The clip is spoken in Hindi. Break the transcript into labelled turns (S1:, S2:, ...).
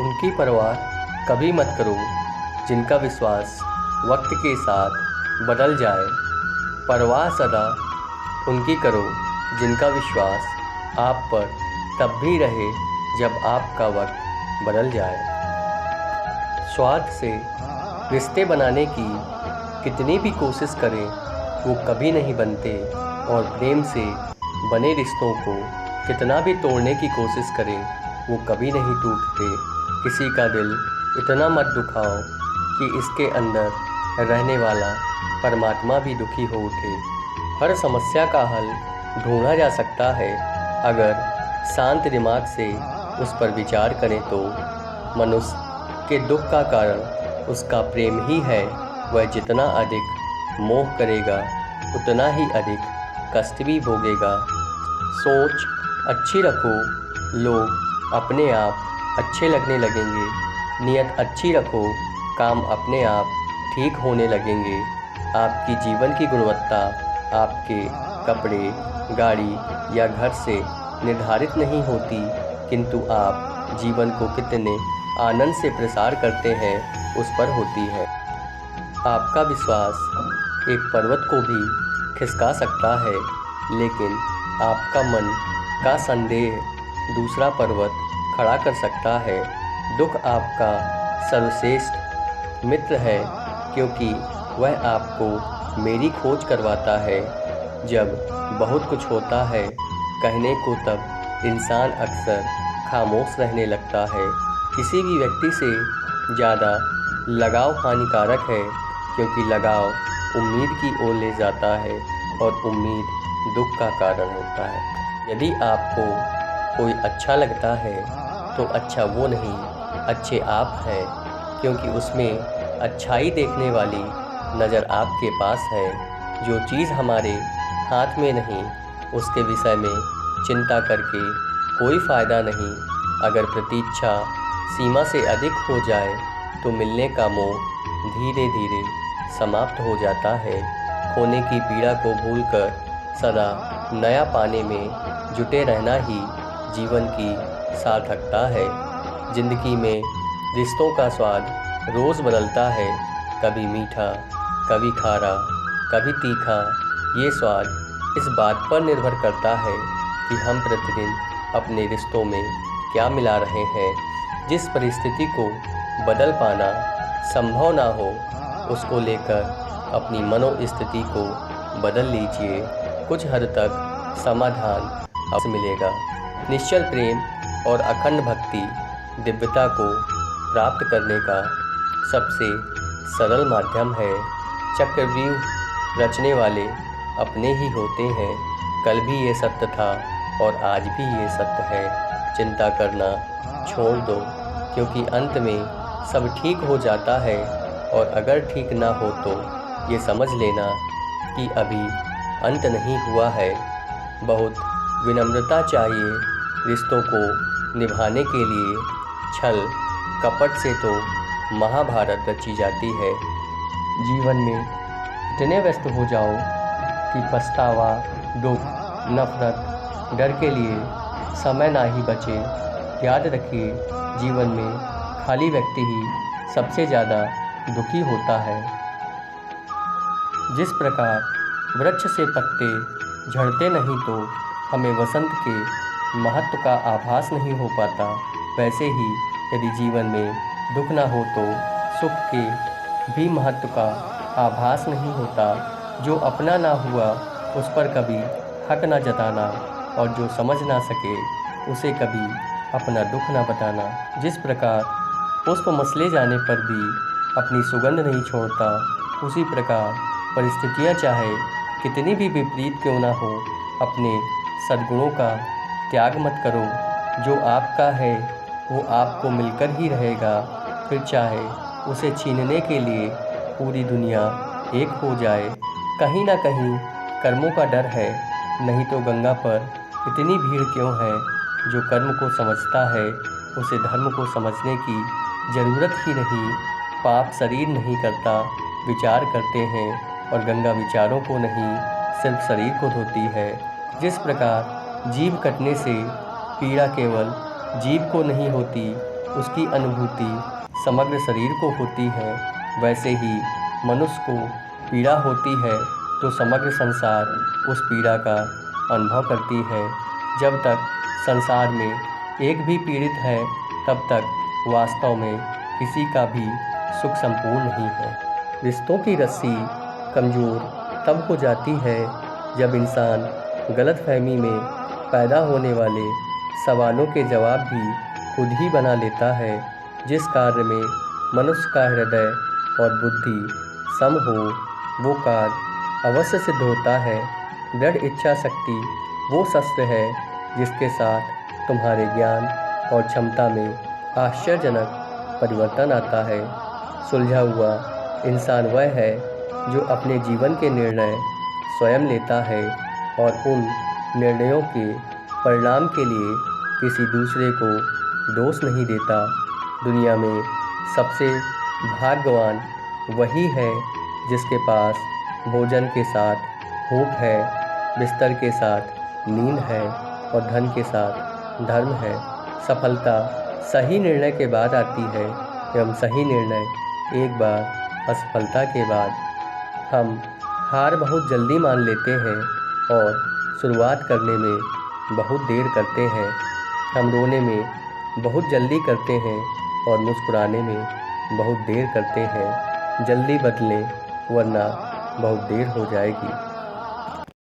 S1: उनकी परवाह कभी मत करो जिनका विश्वास वक्त के साथ बदल जाए। परवाह सदा उनकी करो जिनका विश्वास आप पर तब भी रहे जब आपका वक्त बदल जाए। स्वार्थ से रिश्ते बनाने की कितनी भी कोशिश करें वो कभी नहीं बनते, और प्रेम से बने रिश्तों को कितना भी तोड़ने की कोशिश करें वो कभी नहीं टूटते। किसी का दिल इतना मत दुखाओ कि इसके अंदर रहने वाला परमात्मा भी दुखी हो उठे। हर समस्या का हल ढूंढा जा सकता है अगर शांत दिमाग से उस पर विचार करें तो। मनुष्य के दुख का कारण उसका प्रेम ही है। वह जितना अधिक मोह करेगा उतना ही अधिक कष्ट भी भोगेगा। सोच अच्छी रखो, लोग अपने आप अच्छे लगने लगेंगे। नियत अच्छी रखो, काम अपने आप ठीक होने लगेंगे। आपकी जीवन की गुणवत्ता आपके कपड़े, गाड़ी या घर से निर्धारित नहीं होती, किंतु आप जीवन को कितने आनंद से प्रसार करते हैं उस पर होती है। आपका विश्वास एक पर्वत को भी खिसका सकता है, लेकिन आपका मन का संदेह दूसरा पर्वत खड़ा कर सकता है। दुख आपका सर्वश्रेष्ठ मित्र है, क्योंकि वह आपको मेरी खोज करवाता है। जब बहुत कुछ होता है कहने को, तब इंसान अक्सर खामोश रहने लगता है। किसी भी व्यक्ति से ज़्यादा लगाव हानिकारक है, क्योंकि लगाव उम्मीद की ओर ले जाता है और उम्मीद दुख का कारण होता है। यदि आपको कोई अच्छा लगता है तो अच्छा वो नहीं, अच्छे आप हैं, क्योंकि उसमें अच्छाई देखने वाली नज़र आपके पास है। जो चीज़ हमारे हाथ में नहीं उसके विषय में चिंता करके कोई फ़ायदा नहीं। अगर प्रतीक्षा सीमा से अधिक हो जाए तो मिलने का मोह धीरे धीरे समाप्त हो जाता है। खोने की पीड़ा को भूलकर सदा नया पाने में जुटे रहना ही जीवन की सार्थकता है। जिंदगी में रिश्तों का स्वाद रोज़ बदलता है, कभी मीठा, कभी खारा, कभी तीखा। ये स्वाद इस बात पर निर्भर करता है कि हम प्रतिदिन अपने रिश्तों में क्या मिला रहे हैं। जिस परिस्थिति को बदल पाना संभव ना हो, उसको लेकर अपनी मनोस्थिति को बदल लीजिए। कुछ हद तक समाधान आपसे मिलेगा। निश्चल प्रेम और अखंड भक्ति दिव्यता को प्राप्त करने का सबसे सरल माध्यम है। चक्रव्यूह रचने वाले अपने ही होते हैं। कल भी ये सत्य था और आज भी ये सत्य है। चिंता करना छोड़ दो, क्योंकि अंत में सब ठीक हो जाता है, और अगर ठीक ना हो तो ये समझ लेना कि अभी अंत नहीं हुआ है। बहुत विनम्रता चाहिए रिश्तों को निभाने के लिए। छल कपट से तो महाभारत रची जाती है। जीवन में इतने व्यस्त हो जाओ कि पछतावा, दुख, नफरत, डर के लिए समय ना ही बचे। याद रखिए, जीवन में खाली व्यक्ति ही सबसे ज़्यादा दुखी होता है। जिस प्रकार वृक्ष से पत्ते झड़ते नहीं तो हमें वसंत के महत्व का आभास नहीं हो पाता, वैसे ही यदि जीवन में दुख ना हो तो सुख के भी महत्व का आभास नहीं होता। जो अपना ना हुआ उस पर कभी हक ना जताना, और जो समझ ना सके उसे कभी अपना दुख ना बताना। जिस प्रकार पुष्प मसले जाने पर भी अपनी सुगंध नहीं छोड़ता, उसी प्रकार परिस्थितियाँ चाहे कितनी भी विपरीत क्यों ना हो, अपने सद्गुणों का त्याग मत करो। जो आपका है वो आपको मिलकर ही रहेगा, फिर चाहे उसे छीनने के लिए पूरी दुनिया एक हो जाए। कहीं ना कहीं कर्मों का डर है, नहीं तो गंगा पर इतनी भीड़ क्यों है। जो कर्म को समझता है उसे धर्म को समझने की ज़रूरत ही नहीं। पाप शरीर नहीं करता, विचार करते हैं, और गंगा विचारों को नहीं सिर्फ शरीर को धोती है। जिस प्रकार जीभ कटने से पीड़ा केवल जीभ को नहीं होती, उसकी अनुभूति समग्र शरीर को होती है, वैसे ही मनुष्य को पीड़ा होती है तो समग्र संसार उस पीड़ा का अनुभव करती है। जब तक संसार में एक भी पीड़ित है, तब तक वास्तव में किसी का भी सुख संपूर्ण नहीं है। रिश्तों की रस्सी कमज़ोर तब हो जाती है जब इंसान गलतफहमी में पैदा होने वाले सवालों के जवाब भी खुद ही बना लेता है। जिस कार्य में मनुष्य का हृदय और बुद्धि सम हो, वो कार्य अवश्य सिद्ध होता है। दृढ़ इच्छा शक्ति वो शस्त्र है जिसके साथ तुम्हारे ज्ञान और क्षमता में आश्चर्यजनक परिवर्तन आता है। सुलझा हुआ इंसान वह है जो अपने जीवन के निर्णय स्वयं लेता है और उन निर्णयों के परिणाम के लिए किसी दूसरे को दोष नहीं देता। दुनिया में सबसे भाग्यवान वही है जिसके पास भोजन के साथ भूख है, बिस्तर के साथ नींद है और धन के साथ धर्म है। सफलता सही निर्णय के बाद आती है एवं सही निर्णय एक बार असफलता के बाद। हम हार बहुत जल्दी मान लेते हैं और शुरुआत करने में बहुत देर करते हैं। हम रोने में बहुत जल्दी करते हैं और मुस्कुराने में बहुत देर करते हैं। जल्दी बदलें वरना बहुत देर हो जाएगी।